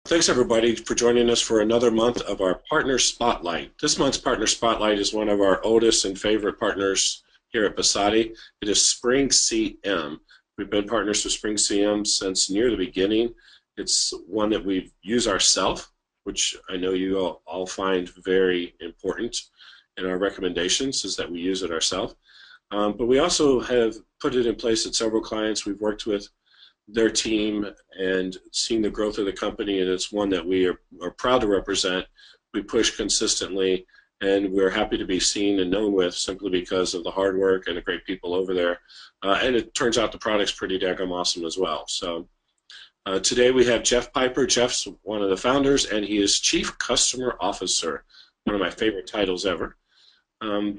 Thanks everybody for joining us for another month of our Partner Spotlight. This month's Partner Spotlight is one of our oldest and favorite partners here at Basati. It is SpringCM. We've been partners with SpringCM since near the beginning. It's one that we use ourselves, which I know you all find very important in our recommendations, is that we use it ourselves. But we also have put it in place at several clients we've worked with their team and seen the growth of the company, and it's one that we are proud to represent. We push consistently, and we're happy to be seen and known with simply because of the hard work and the great people over there. And it turns out the product's pretty daggum awesome as well. So today we have Jeff Piper. Jeff's one of the founders, and he is Chief Customer Officer, one of my favorite titles ever.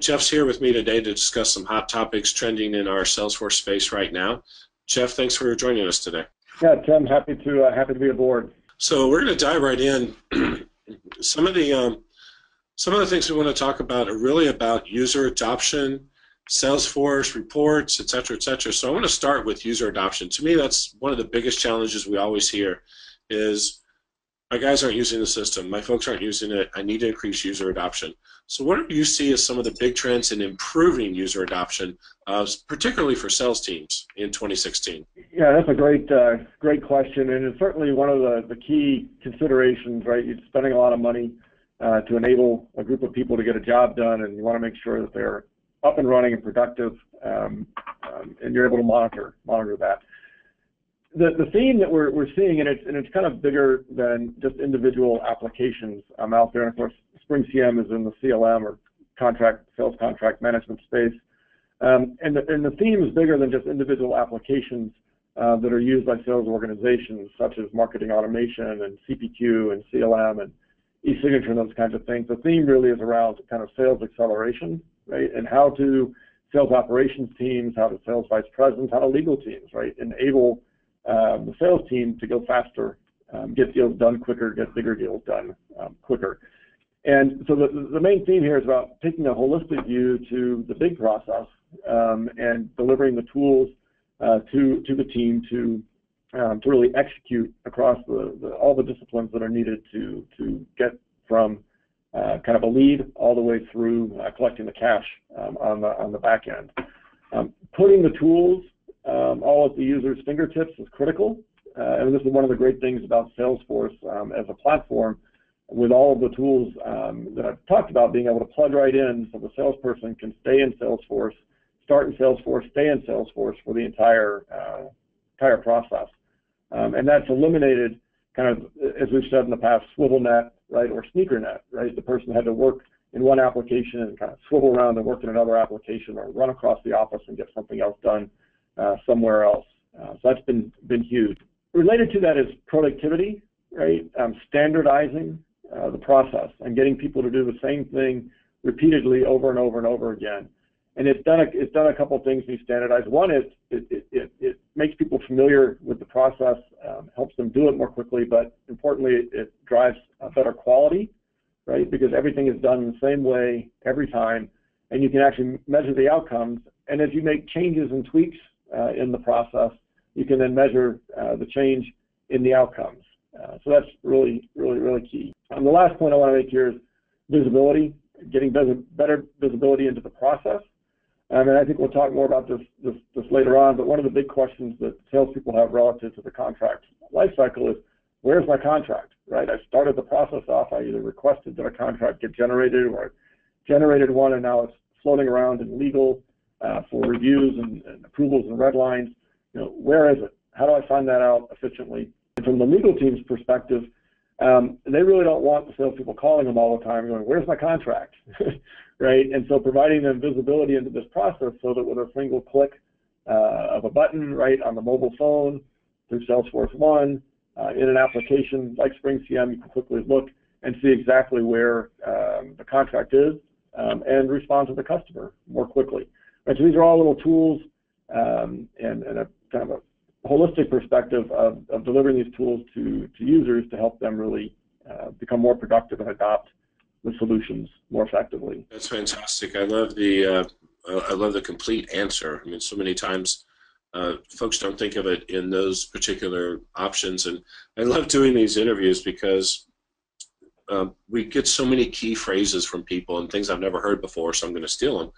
Jeff's here with me today to discuss some hot topics trending in our Salesforce space right now. Jeff, thanks for joining us today. Yeah, Tim, happy to be aboard. So we're going to dive right in. Some of the things we want to talk about are really about user adoption, Salesforce reports, et cetera, et cetera. So I want to start with user adoption. To me, that's one of the biggest challenges we always hear is my guys aren't using the system, my folks aren't using it, I need to increase user adoption. So what do you see as some of the big trends in improving user adoption, particularly for sales teams in 2016? Yeah, that's a great question, and it's certainly one of the key considerations, right? You're spending a lot of money to enable a group of people to get a job done, and you want to make sure that they're up and running and productive, and you're able to monitor that. The theme that we're seeing, and it's kind of bigger than just individual applications out there, and of course SpringCM is in the CLM or sales contract management space, and the theme is bigger than just individual applications that are used by sales organizations such as marketing automation and CPQ and CLM and e-signature and those kinds of things. The theme really is around kind of sales acceleration, right, and how to sales operations teams, how to sales vice presidents, how to legal teams, right, enable the sales team to go faster, get deals done quicker, get bigger deals done quicker. And so the main theme here is about taking a holistic view to the big process and delivering the tools to the team to really execute across all the disciplines that are needed to get from kind of a lead all the way through collecting the cash on the back end. Putting the tools all at the user's fingertips is critical, and this is one of the great things about Salesforce as a platform, with all of the tools that I've talked about, being able to plug right in so the salesperson can stay in Salesforce, start in Salesforce, stay in Salesforce for the entire process. And that's eliminated kind of, as we've said in the past, swivel net, right, or sneaker net, right? The person had to work in one application and kind of swivel around and work in another application, or run across the office and get something else done somewhere else. So that's been huge. Related to that is productivity, right? Standardizing the process and getting people to do the same thing repeatedly over and over and over again. And it's done a couple of things we've standardized. One is it makes people familiar with the process, helps them do it more quickly, but importantly, it drives a better quality, right? Because everything is done in the same way every time, and you can actually measure the outcomes. And as you make changes and tweaks in the process, you can then measure the change in the outcomes. So that's really key. And the last point I want to make here is visibility, getting better visibility into the process. And I think we'll talk more about this later on, but one of the big questions that salespeople have relative to the contract lifecycle is, where's my contract, right? I started the process off, I either requested that a contract get generated, or I generated one and now it's floating around in legal for reviews and approvals and red lines. You know, where is it? How do I find that out efficiently? And from the legal team's perspective, they really don't want the salespeople calling them all the time going, where's my contract, right? And so providing them visibility into this process so that with a single click of a button, right, on the mobile phone, through Salesforce One, in an application like SpringCM, you can quickly look and see exactly where the contract is and respond to the customer more quickly. Right, so these are all little tools and a kind of a holistic perspective of delivering these tools to users to help them really become more productive and adopt the solutions more effectively. That's fantastic. I love the complete answer. I mean, so many times Folks don't think of it in those particular options, and I love doing these interviews because we get so many key phrases from people and things I've never heard before, so I'm going to steal them,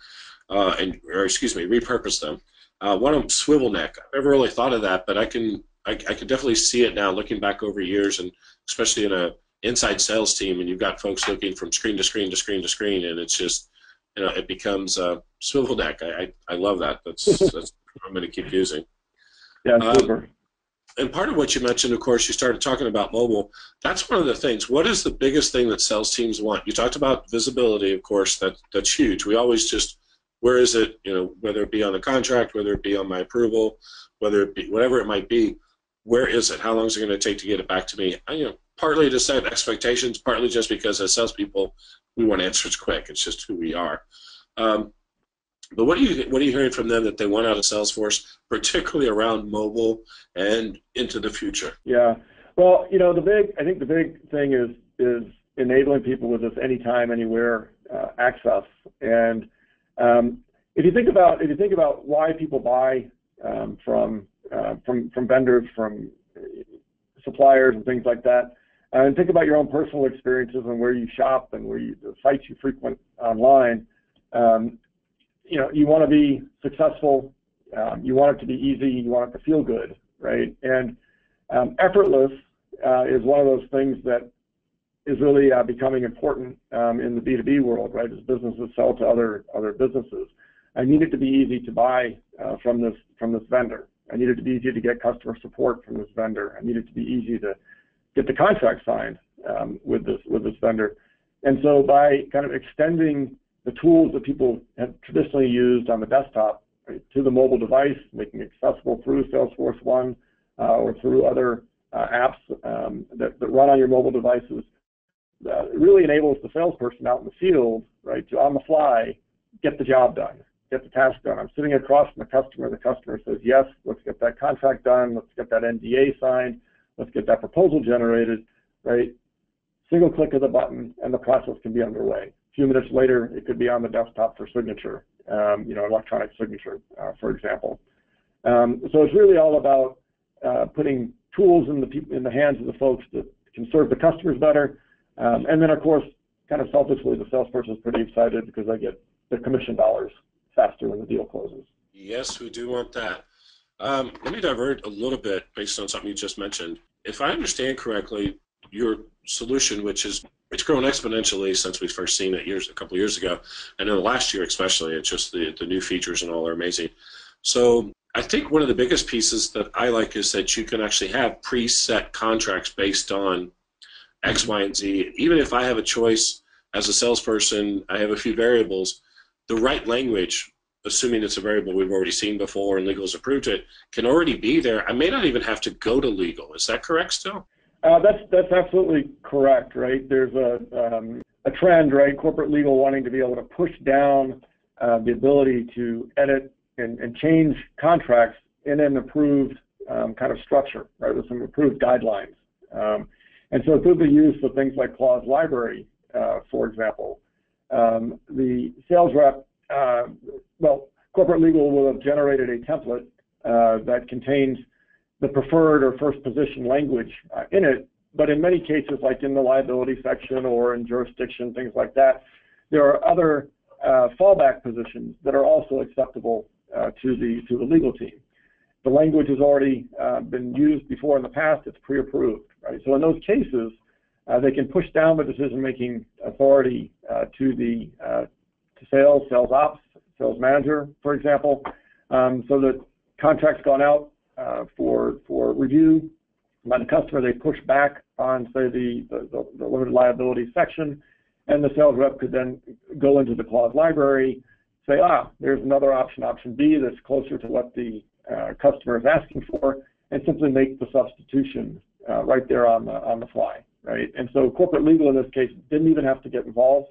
repurpose them. One of them, swivel neck. I've never really thought of that, but I can definitely see it now, looking back over years, and especially in a inside sales team, and you've got folks looking from screen to screen to screen to screen, and it's just, it becomes swivel neck. I love that. That's what I'm going to keep using. Yeah, super. And part of what you mentioned, of course, you started talking about mobile. That's one of the things. What is the biggest thing that sales teams want? You talked about visibility, of course. That's huge. We always just, where is it? Whether it be on the contract, whether it be on my approval, whether it be whatever it might be. Where is it? How long is it going to take to get it back to me? Partly to set expectations, partly just because as salespeople, we want answers quick. It's just who we are. But what are you hearing from them that they want out of Salesforce, particularly around mobile and into the future? Yeah. Well, I think the big thing is enabling people with this anytime, anywhere access. And if you think about why people buy from vendors, from suppliers, and things like that, and think about your own personal experiences and where you shop and the sites you frequent online. You want to be successful. You want it to be easy. You want it to feel good, right? And effortless is one of those things that is really becoming important in the B2B world, right? As businesses sell to other businesses, I need it to be easy to buy from this vendor. I need it to be easy to get customer support from this vendor. I need it to be easy to get the contract signed with this vendor. And so by kind of extending the tools that people have traditionally used on the desktop, right, to the mobile device, making it accessible through Salesforce One or through other apps that run on your mobile devices, it really enables the salesperson out in the field, right, to on the fly get the job done, get the task done. I'm sitting across from the customer says, yes, let's get that contract done, let's get that NDA signed, let's get that proposal generated, right? Single click of the button and the process can be underway. A few minutes later, it could be on the desktop for signature, electronic signature, for example. So it's really all about putting tools in the hands of the folks that can serve the customers better. And then, of course, kind of selfishly, the salesperson is pretty excited because they get their commission dollars faster when the deal closes. Yes, we do want that. Let me divert a little bit based on something you just mentioned. If I understand correctly, your solution, it's grown exponentially since we first seen it a couple of years ago, and in the last year especially, it's just the new features and all are amazing. So I think one of the biggest pieces that I like is that you can actually have preset contracts based on X, Y, and Z. Even if I have a choice as a salesperson, I have a few variables, the right language, assuming it's a variable we've already seen before and legal has approved it, can already be there. I may not even have to go to legal. Is that correct still? That's absolutely correct, right? There's a trend, right? Corporate legal wanting to be able to push down the ability to edit and change contracts in an approved kind of structure, right? With some approved guidelines. And so through the use of things like clause library, for example, the sales rep, corporate legal will have generated a template that contains the preferred or first position language in it, but in many cases, like in the liability section or in jurisdiction, things like that, there are other fallback positions that are also acceptable to the legal team. The language has already been used before in the past; it's pre-approved, right? So in those cases, they can push down the decision-making authority to sales ops, sales manager, for example, so that contract's gone out for review by the customer. They push back on, say, the limited liability section, and the sales rep could then go into the clause library, say, there's another option B, that's closer to what the customer is asking for, and simply make the substitution right there on the fly, right? And so corporate legal in this case didn't even have to get involved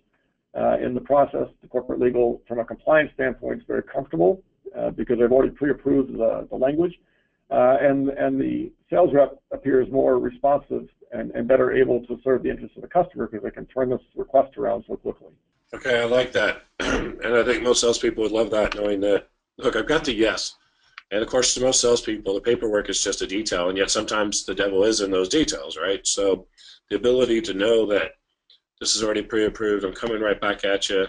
in the process. The corporate legal, from a compliance standpoint, is very comfortable because they've already pre-approved the language. And the sales rep appears more responsive and better able to serve the interests of the customer because they can turn this request around so quickly. Okay, I like that. And I think most salespeople would love that, knowing that, look, I've got the yes. And of course, to most salespeople, the paperwork is just a detail, and yet sometimes the devil is in those details, right? So the ability to know that this is already pre-approved, I'm coming right back at you,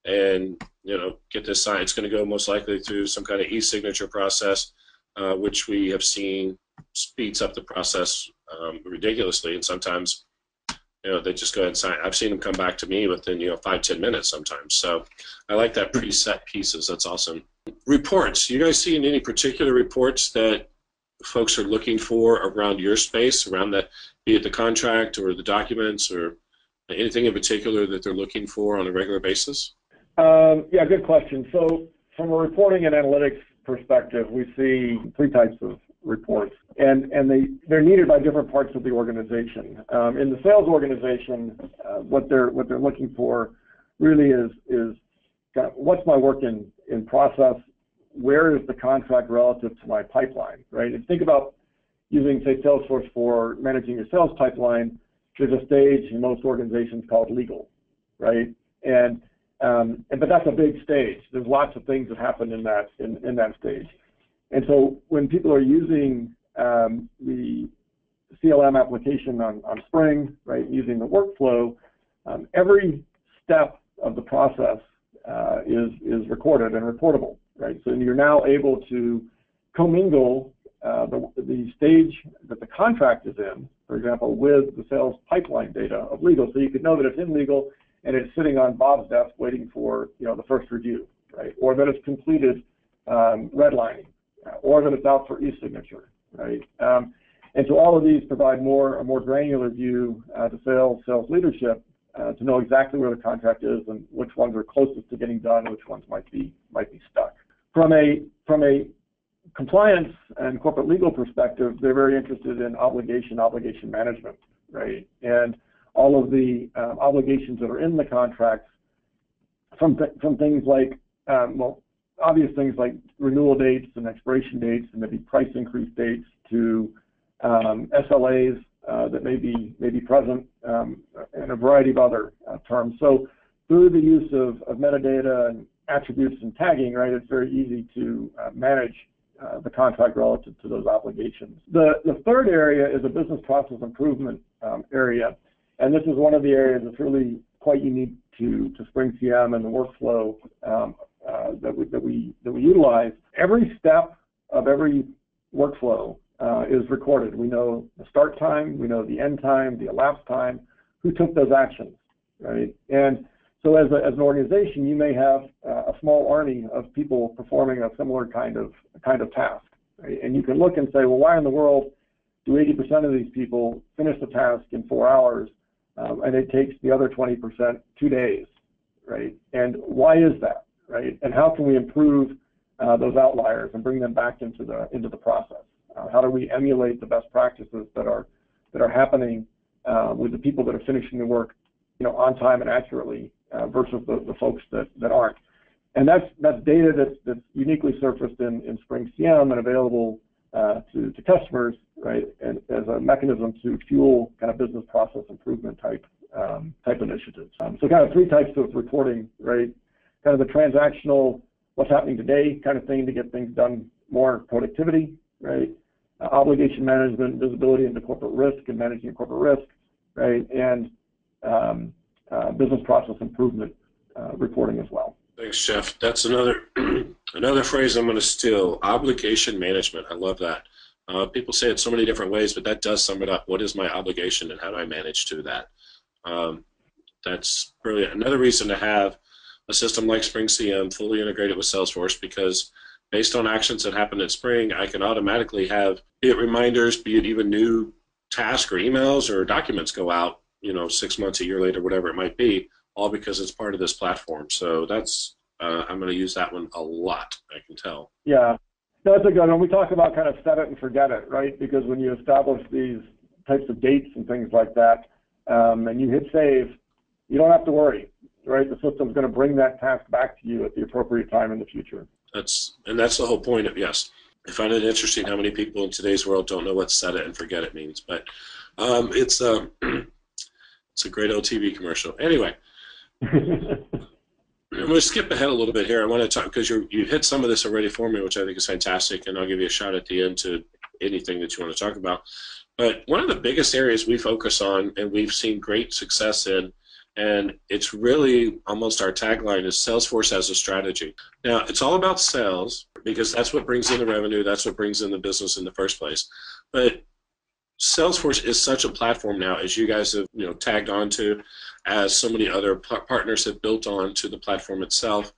and get this signed. It's going to go most likely through some kind of e-signature process, which we have seen speeds up the process ridiculously, and sometimes they just go ahead and sign. I've seen them come back to me within 5-10 minutes sometimes. So I like that preset pieces. That's awesome. Reports. You guys seeing any particular reports that folks are looking for around your space, around that, be it the contract or the documents or anything in particular that they're looking for on a regular basis? Yeah, good question. So from a reporting and analytics perspective, we see three types of reports, and they're needed by different parts of the organization. In the sales organization, what they're looking for really is kind of what's my work in process, where is the contract relative to my pipeline, right? And think about using, say, Salesforce for managing your sales pipeline. There's a stage in most organizations called legal, right? But that's a big stage. There's lots of things that happen in that stage. And so when people are using the CLM application on Spring, right, using the workflow, every step of the process is recorded and reportable, right? So you're now able to commingle the stage that the contract is in, for example, with the sales pipeline data of legal. So you could know that it's in legal and it's sitting on Bob's desk waiting for the first review, right? Or that it's completed redlining, or that it's out for e-signature, right? And so all of these provide a more granular view to sales leadership to know exactly where the contract is and which ones are closest to getting done and which ones might be stuck. From a compliance and corporate legal perspective, they're very interested in obligation management, right? And all of the obligations that are in the contracts, from things like, obvious things like renewal dates and expiration dates and maybe price increase dates to SLAs that may be present and a variety of other terms. So through the use of metadata and attributes and tagging, right, it's very easy to manage the contract relative to those obligations. The third area is a business process improvement area, and this is one of the areas that's really quite unique to SpringCM and the workflow that we utilize. Every step of every workflow is recorded. We know the start time, we know the end time, the elapsed time, who took those actions, right? And so as an organization, you may have a small army of people performing a similar kind of task, right? And you can look and say, well, why in the world do 80% of these people finish the task in 4 hours, and it takes the other 20% 2 days, right? And why is that, right? And how can we improve those outliers and bring them back into the process? How do we emulate the best practices that are happening with the people that are finishing the work, on time and accurately versus the folks that aren't? And that's data that's uniquely surfaced in SpringCM and available to customers, right? And as a mechanism to fuel kind of business process improvement type initiatives. So kind of three types of reporting, right? Kind of the transactional, what's happening today kind of thing to get things done, more productivity, right? Obligation management, visibility into corporate risk and managing corporate risk, right? And business process improvement reporting as well. Thanks, Jeff. That's another phrase I'm going to steal. Obligation management. I love that. People say it so many different ways, but that does sum it up. What is my obligation and how do I manage to that? That's brilliant. Another reason to have a system like SpringCM fully integrated with Salesforce, because based on actions that happen in Spring, I can automatically have, be it reminders, be it even new tasks or emails or documents go out, 6 months, a year later, whatever it might be, all because it's part of this platform. So that's, I'm going to use that one a lot, I can tell. Yeah, that's a good one. We talk about kind of set it and forget it, right? Because when you establish these types of dates and things like that, and you hit save, you don't have to worry, right? The system's going to bring that task back to you at the appropriate time in the future. That's the whole point of, yes. I find it interesting how many people in today's world don't know what set it and forget it means, but it's a great old TV commercial. Anyway, I'm going to skip ahead a little bit here. I want to talk because you hit some of this already for me, which I think is fantastic, and I'll give you a shot at the end to anything that you want to talk about. But one of the biggest areas we focus on and we've seen great success in, and it's really almost our tagline, is Salesforce as a strategy. Now, it's all about sales because that's what brings in the revenue, that's what brings in the business in the first place. But Salesforce is such a platform now, as you guys have tagged onto, as so many other partners have built on to the platform itself.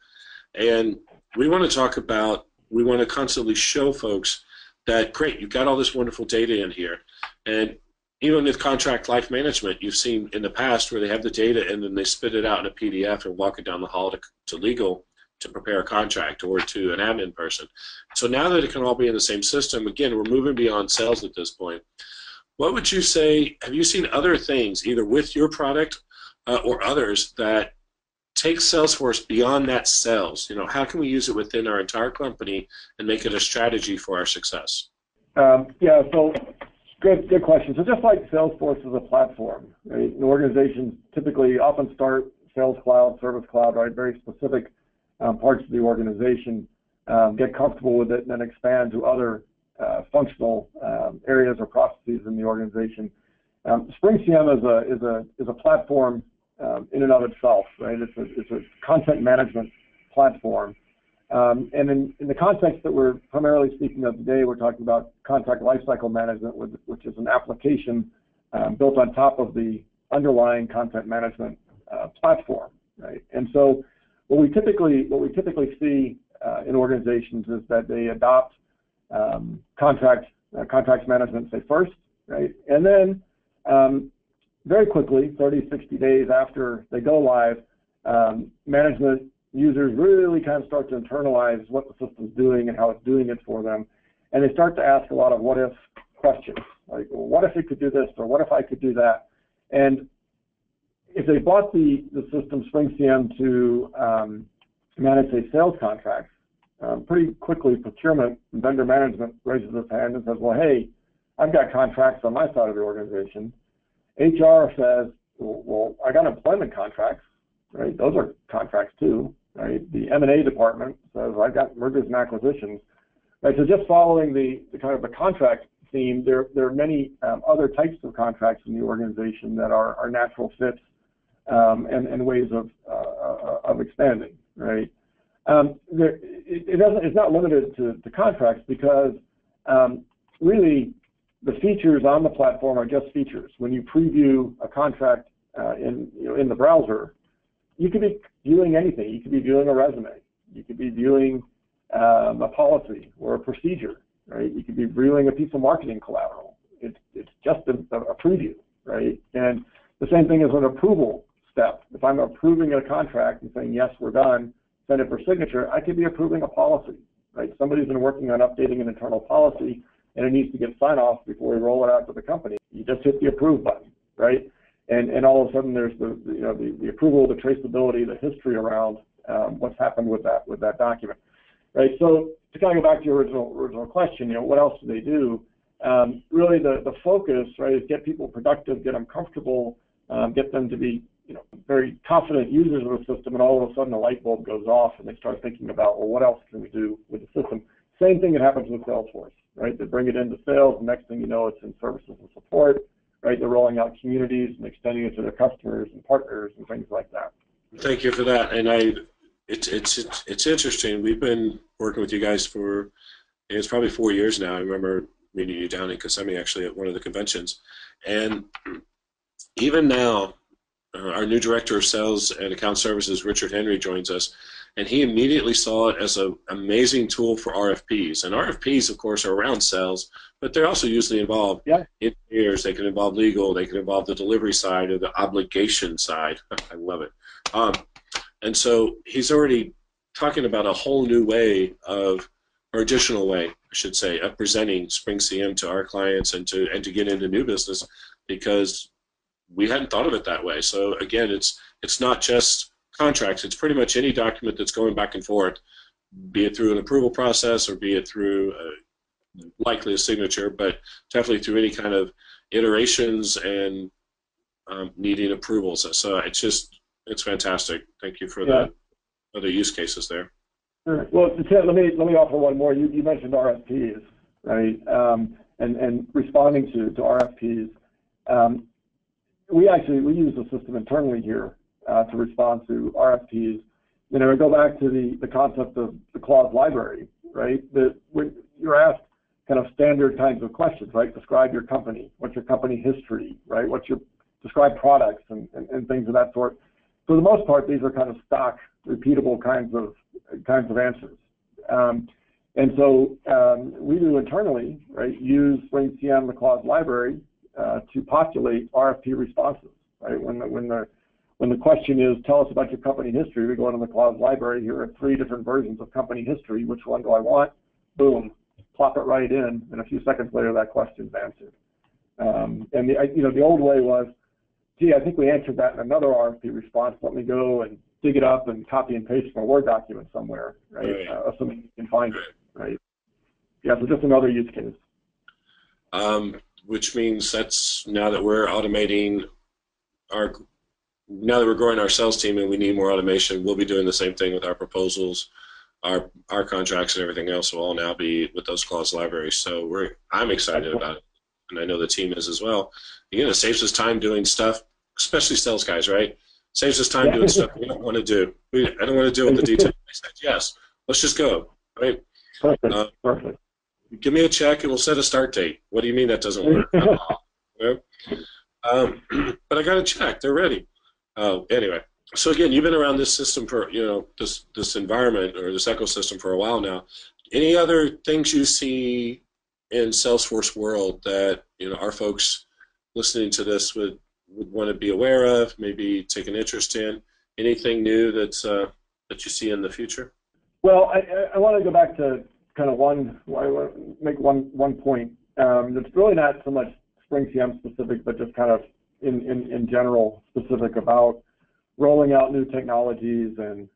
And we want to talk about, we want to constantly show folks that, great, you've got all this wonderful data in here. And even with contract life management, you've seen in the past where they have the data and then they spit it out in a PDF and walk it down the hall to legal to prepare a contract or to an admin person. So now that it can all be in the same system, again, we're moving beyond sales at this point. What would you say, have you seen other things, either with your product or others, that take Salesforce beyond that sales? How can we use it within our entire company and make it a strategy for our success? Yeah, so good question. So just like Salesforce is a platform, right? Organizations typically often start Sales Cloud, Service Cloud, right? Very specific parts of the organization, get comfortable with it, and then expand to other functional areas or processes in the organization. SpringCM is a platform in and of itself, right? It's a content management platform. And in the context that we're primarily speaking of today, we're talking about contract lifecycle management, which is an application built on top of the underlying content management platform, right? And so what we typically see in organizations is that they adopt contracts management, say, first, right? And then very quickly, 30, 60 days after they go live, management users really kind of start to internalize what the system's doing and how it's doing it for them. And they start to ask a lot of what-if questions, like, well, what if it could do this, or what if I could do that? And if they bought the system SpringCM to manage, say, sales contracts, pretty quickly procurement and vendor management raises its hand and says, well, hey, I've got contracts on my side of the organization. HR says, well, I got employment contracts, right? Those are contracts too, right? The M&A department says, I've got mergers and acquisitions, right? So just following the kind of the contract theme, there are many other types of contracts in the organization that are natural fits and ways of expanding, right? It's not limited to contracts because really the features on the platform are just features. When you preview a contract in the browser, you could be viewing anything. You could be viewing a resume. You could be viewing a policy or a procedure, right? You could be viewing a piece of marketing collateral. It's just a preview, right? And the same thing as an approval step. If I'm approving a contract and saying, yes, we're done, send it for signature, I could be approving a policy, right? Somebody's been working on updating an internal policy and it needs to get sign-off before we roll it out to the company. You just hit the approve button, right? And all of a sudden there's the approval, the traceability, the history around what's happened with that document, right? So to kind of go back to your original question, what else do they do? Really the focus, right, is get people productive, get them comfortable, get them to be very confident users of the system, and all of a sudden a light bulb goes off and they start thinking about, well, what else can we do with the system? Same thing that happens with Salesforce, right? They bring it into sales, and next thing you know, it's in services and support, right? They're rolling out communities and extending it to their customers and partners and things like that. Thank you for that. And it's interesting. We've been working with you guys for, it's probably 4 years now. I remember meeting you down in Kissimmee actually at one of the conventions. And even now, our new director of sales and account services, Richard Henry, joins us, and he immediately saw it as an amazing tool for RFPs. And RFPs, of course, are around sales, but they're also usually involved engineers. They can involve legal. They can involve the delivery side or the obligation side. I love it. And so he's already talking about a whole new way of, or additional way, I should say, of presenting SpringCM to our clients and to get into new business, because we hadn't thought of it that way. So again, it's not just contracts. It's pretty much any document that's going back and forth, be it through an approval process or be it through likely a signature, but definitely through any kind of iterations and needing approvals. So it's fantastic. Thank you for that. other use cases there. Sure. Well, Ted, let me offer one more. You mentioned RFPs, right? And responding to RFPs. We use a system internally here to respond to RFPs. You know, go back to the concept of the clause library, right? When you're asked kind of standard kinds of questions, right? Describe your company. What's your company history, right? Describe products and things of that sort. For the most part, these are kind of stock, repeatable kinds of answers. And so we do internally, right? Use SpringCM, the clause library, to populate RFP responses, right? When the question is, tell us about your company history, we go into the clause library. Here are 3 different versions of company history. Which one do I want? Boom, plop it right in, and a few seconds later, that question's answered. And the old way was, gee, I think we answered that in another RFP response. Let me go and dig it up and copy and paste from a Word document somewhere, right? Assuming you can find it, right? Yeah, so just another use case. Which means that's now that we're automating now that we're growing our sales team and we need more automation, we'll be doing the same thing with our proposals, our contracts, and everything else will all now be with those clause libraries. So I'm excited about it, and I know the team is as well. Again, it saves us time doing stuff, especially sales guys, right? Saves us time doing stuff we don't want to do. I don't want to deal with the details. I said, yes, let's just go, right? Perfect. Give me a check and we'll set a start date. What do you mean that doesn't work? But I got a check. They're ready. Anyway, so again, you've been around this system for, this environment or this ecosystem for a while now. Any other things you see in Salesforce world that, our folks listening to this would want to be aware of, maybe take an interest in? Anything new that you see in the future? Well, I want to go back to kind of make one point. It's really not so much SpringCM specific, but just kind of in general specific about rolling out new technologies and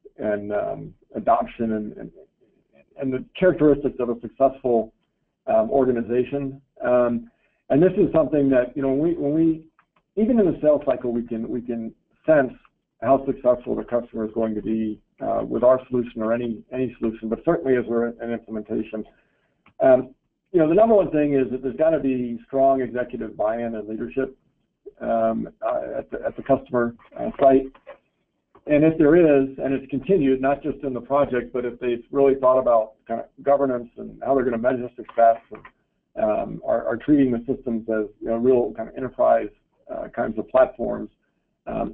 adoption and the characteristics of a successful organization. And this is something that when we even in the sales cycle we can sense how successful the customer is going to be with our solution or any solution, but certainly as we're in implementation. The number one thing is that there's got to be strong executive buy-in and leadership at the customer site. And if there is, and it's continued, not just in the project, but if they've really thought about kind of governance and how they're going to measure success and are treating the systems as real kind of enterprise kinds of platforms,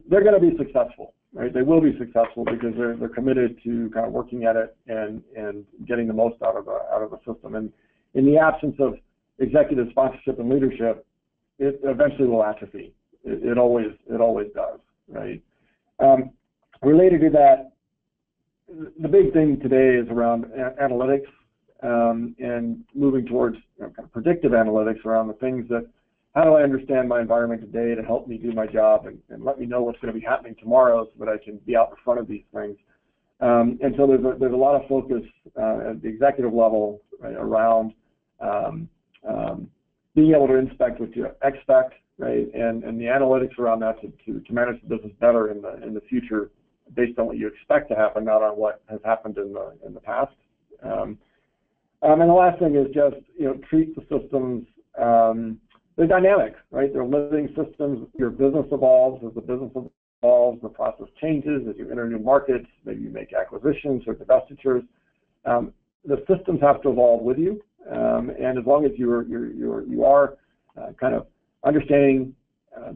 they're going to be successful, right? They will be successful because they're committed to kind of working at it and getting the most out of the system. And in the absence of executive sponsorship and leadership, it eventually will atrophy. It always does, right? Related to that, the big thing today is around analytics and moving towards kind of predictive analytics around the things that, how do I understand my environment today to help me do my job and let me know what's going to be happening tomorrow so that I can be out in front of these things. And so there's a lot of focus at the executive level, right, around being able to inspect what you expect, right, and the analytics around that to manage the business better in the future based on what you expect to happen, not on what has happened in the past. And the last thing is just treat the systems. They're dynamic, right? They're living systems. Your business evolves as the business evolves. The process changes as you enter new markets. Maybe you make acquisitions or divestitures. The systems have to evolve with you, and as long as you are kind of understanding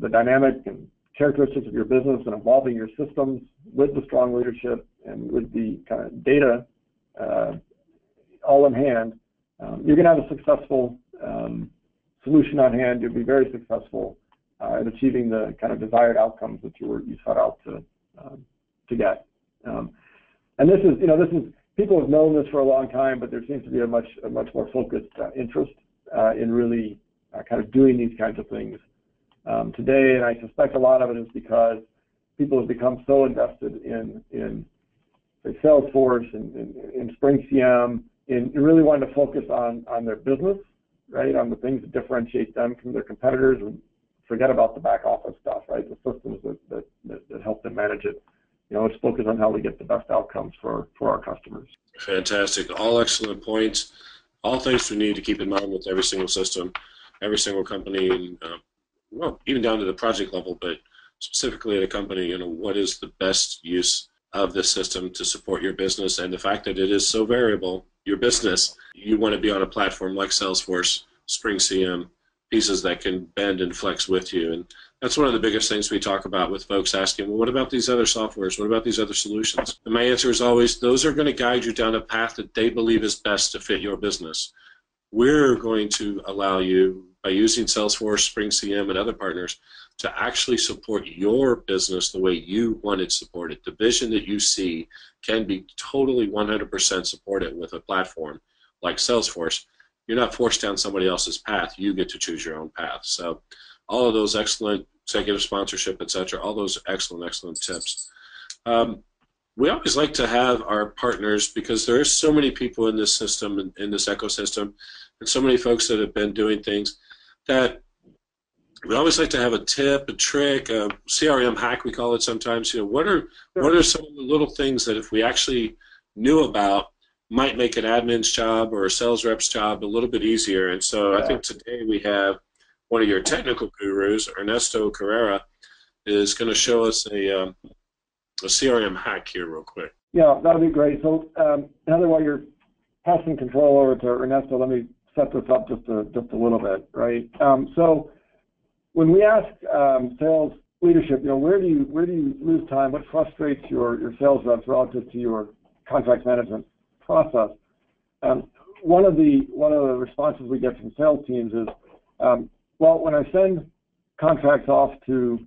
the dynamic and characteristics of your business and evolving your systems with the strong leadership and with the kind of data all in hand, you're going to have a successful solution on hand. You'll be very successful at achieving the kind of desired outcomes that you set out to get. And this is people have known this for a long time, but there seems to be a much more focused interest in really kind of doing these kinds of things today. And I suspect a lot of it is because people have become so invested in say, Salesforce and in SpringCM, in really wanting to focus on their business, right, on the things that differentiate them from their competitors, and forget about the back office stuff, right, the systems that help them manage it let's focus on how we get the best outcomes for our customers. Fantastic. All excellent points. All things we need to keep in mind with every single system, every single company, and well, even down to the project level, but specifically at a company, what is the best use of this system to support your business, and the fact that it is so variable, your business, you want to be on a platform like Salesforce, SpringCM, pieces that can bend and flex with you. And that's one of the biggest things we talk about with folks asking, well, what about these other softwares? What about these other solutions? And my answer is always, those are going to guide you down a path that they believe is best to fit your business. We're going to allow you, by using Salesforce, SpringCM, and other partners, to actually support your business the way you want it supported. The vision that you see can be totally 100% supported with a platform like Salesforce. You're not forced down somebody else's path. You get to choose your own path. So all of those excellent executive sponsorship, etc., all those excellent tips. We always like to have our partners, because there are so many people in this system, in this ecosystem, and so many folks that have been doing things, that we always like to have a tip, a trick, a CRM hack, we call it sometimes. What are some of the little things that if we actually knew about might make an admin's job or a sales rep's job a little bit easier? And so I think today we have one of your technical gurus, Ernesto Carrera, is going to show us a CRM hack here real quick. Yeah, that would be great. So Heather, while you're passing control over to Ernesto, let me set this up just a little bit, right? So when we ask sales leadership, where do you lose time? What frustrates your sales reps relative to your contract management process? One of the responses we get from sales teams is, well, when I send contracts off to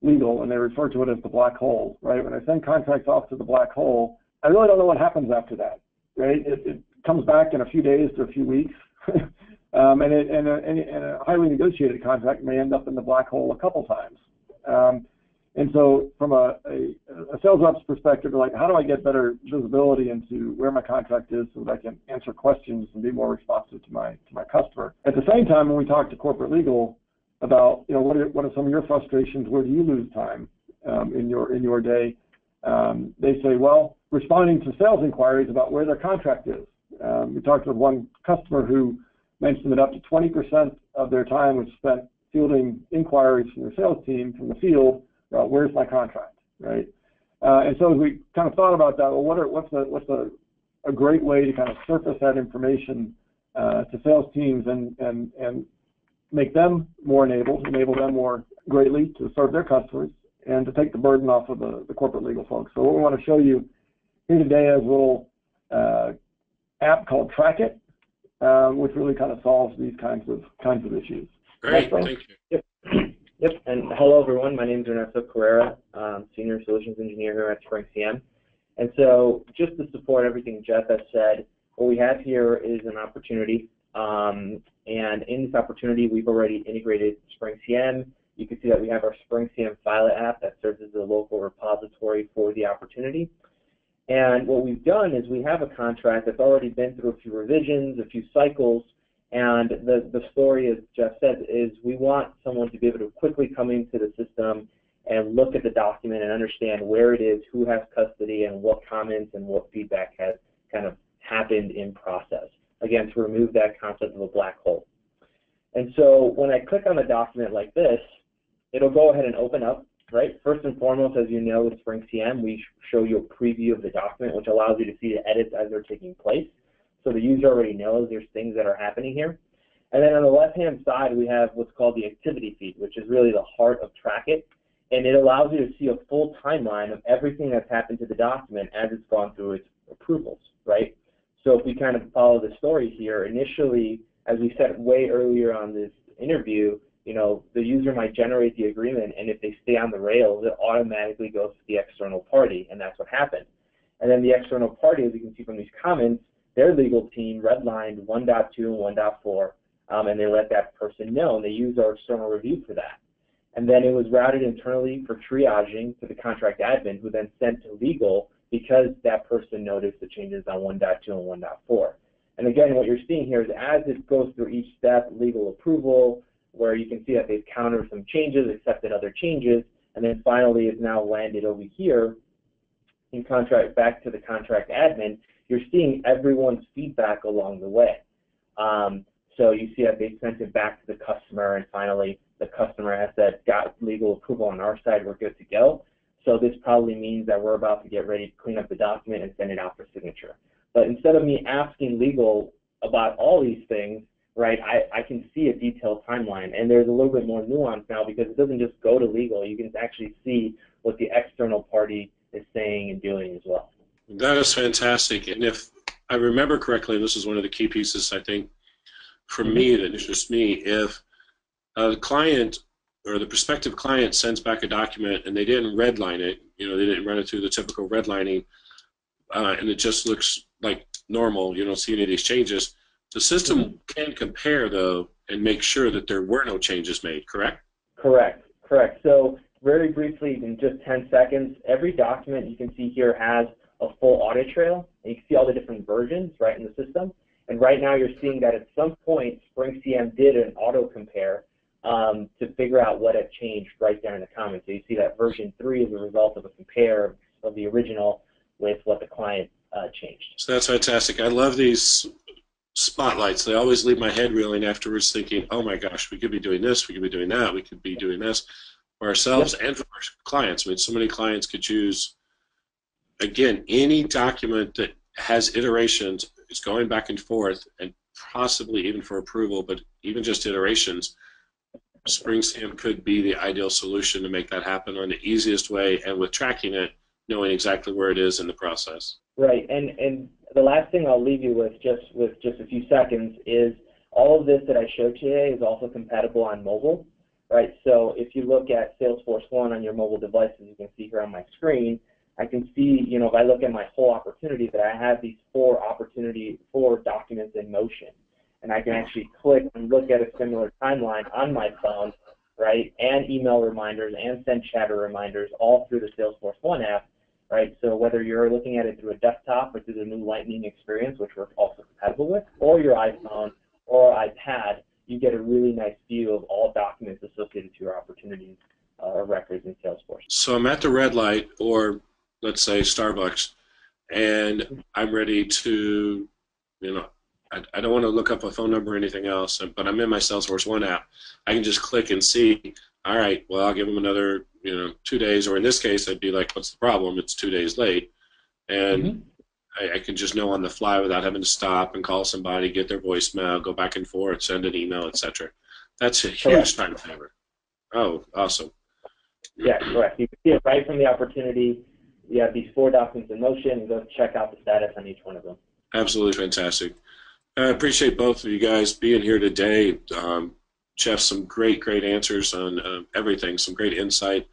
legal, and they refer to it as the black hole, right? When I send contracts off to the black hole, I really don't know what happens after that, right? It comes back in a few days to a few weeks. And a highly negotiated contract may end up in the black hole a couple times. And so from a sales rep's perspective, they're like, how do I get better visibility into where my contract is so that I can answer questions and be more responsive to my customer? At the same time, when we talk to corporate legal about, what are some of your frustrations, where do you lose time in your day? They say, well, responding to sales inquiries about where their contract is. We talked with one customer who mentioned that up to 20% of their time was spent fielding inquiries from their sales team from the field about where's my contract, right? And so as we kind of thought about that, well, what's a great way to kind of surface that information to sales teams and make them more enabled, enable them more greatly to serve their customers, and to take the burden off of the corporate legal folks. So what we want to show you here today is a little app called Track It, which really kind of solves these kinds of issues. Great, thank you. Yep, and hello everyone. My name is Ernesto Carrera, Senior Solutions Engineer here at SpringCM. And so just to support everything Jeff has said, what we have here is an opportunity. And in this opportunity, we've already integrated SpringCM. You can see that we have our SpringCM File app that serves as a local repository for the opportunity. And what we've done is we have a contract that's already been through a few revisions, a few cycles, and the story, as Jeff said, is we want someone to be able to quickly come into the system and look at the document and understand where it is, who has custody, and what comments and what feedback has kind of happened in process. Again, to remove that concept of a black hole. And so when I click on a document like this, it'll go ahead and open up, right? First and foremost, as you know, with SpringCM, we show you a preview of the document, which allows you to see the edits as they're taking place. So the user already knows there's things that are happening here. And then on the left-hand side, we have what's called the activity feed, which is really the heart of Track It. And it allows you to see a full timeline of everything that's happened to the document as it's gone through its approvals, right? So if we kind of follow the story here, initially, as we said way earlier on this interview, the user might generate the agreement, and if they stay on the rails, it automatically goes to the external party, and that's what happened. And then the external party, as you can see from these comments, their legal team redlined 1.2 and 1.4, and they let that person know, and they use our external review for that. And then it was routed internally for triaging to the contract admin, who then sent to legal because that person noticed the changes on 1.2 and 1.4. And again, what you're seeing here is as it goes through each step, legal approval, where you can see that they've countered some changes, accepted other changes, and then finally it's now landed over here back to the contract admin, you're seeing everyone's feedback along the way. So you see that they sent it back to the customer, and finally the customer has said, got legal approval on our side, we're good to go. So this probably means that we're about to get ready to clean up the document and send it out for signature. But instead of me asking legal about all these things, right, I can see a detailed timeline, and there's a little bit more nuance now because it doesn't just go to legal. You can actually see what the external party is saying and doing as well. That is fantastic. And if I remember correctly, and this is one of the key pieces, I think, for me, that interests me, if the client or the prospective client sends back a document and they didn't redline it, they didn't run it through the typical redlining, and it just looks like normal, you don't see any of these changes, the system can compare, though, and make sure that there were no changes made, correct? Correct. So very briefly, in just 10 seconds, every document you can see here has a full audit trail, and you can see all the different versions right in the system. And right now you're seeing that at some point SpringCM did an auto compare to figure out what had changed right there in the comments. So you see that version 3 is a result of a compare of the original with what the client changed. So that's fantastic. I love these spotlights. They always leave my head reeling afterwards thinking, oh my gosh, we could be doing this, we could be doing that, we could be doing this for ourselves and for our clients. I mean, so many clients could choose, again, any document that has iterations is going back and forth, and possibly even for approval, but even just iterations, SpringCM could be the ideal solution to make that happen on the easiest way, and with tracking it, knowing exactly where it is in the process. Right, and the last thing I'll leave you with just a few seconds is all of this that I showed today is also compatible on mobile, right? So if you look at Salesforce 1 on your mobile devices, you can see here on my screen, I can see, if I look at my whole opportunity, that I have these four documents in motion. And I can actually click and look at a similar timeline on my phone, right, and email reminders and send chatter reminders all through the Salesforce 1 app, right? So whether you're looking at it through a desktop or through the new Lightning experience, which we're also compatible with, or your iPhone or iPad, you get a really nice view of all documents associated to your opportunities or records in Salesforce. So I'm at the red light, or let's say Starbucks, and I'm ready to, I don't want to look up a phone number or anything else, but I'm in my Salesforce 1 app. I can just click and see, all right, well, I'll give them another, 2 days, or in this case, I'd be like, what's the problem? It's 2 days late. And I can just know on the fly without having to stop and call somebody, get their voicemail, go back and forth, send an email, etc. That's a huge time saver. Oh, awesome. Yeah, correct. You can see it right from the opportunity. You have these 4 documents in motion, and go check out the status on each one of them. Absolutely fantastic. I appreciate both of you guys being here today. Jeff, some great answers on everything, some great insight,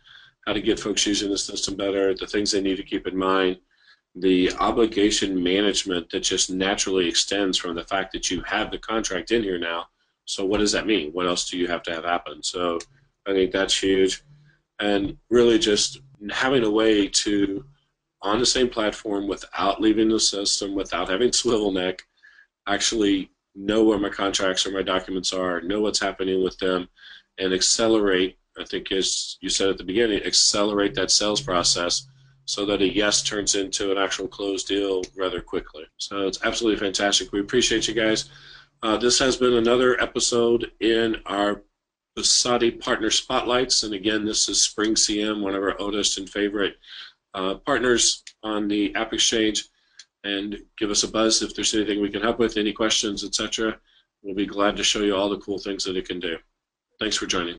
how to get folks using the system better, the things they need to keep in mind, the obligation management that just naturally extends from the fact that you have the contract in here now. So what does that mean? What else do you have to have happen? So I think that's huge. And really just having a way to, on the same platform, without leaving the system, without having swivel neck, actually know where my contracts or my documents are, know what's happening with them, and accelerate, I think as you said at the beginning, accelerate that sales process so that a yes turns into an actual closed deal rather quickly. So it's absolutely fantastic. We appreciate you guys. This has been another episode in our Basati Partner Spotlights, and again, this is SpringCM, one of our oldest and favorite partners on the App Exchange. And give us a buzz if there's anything we can help with, any questions, etc. We'll be glad to show you all the cool things that it can do. Thanks for joining.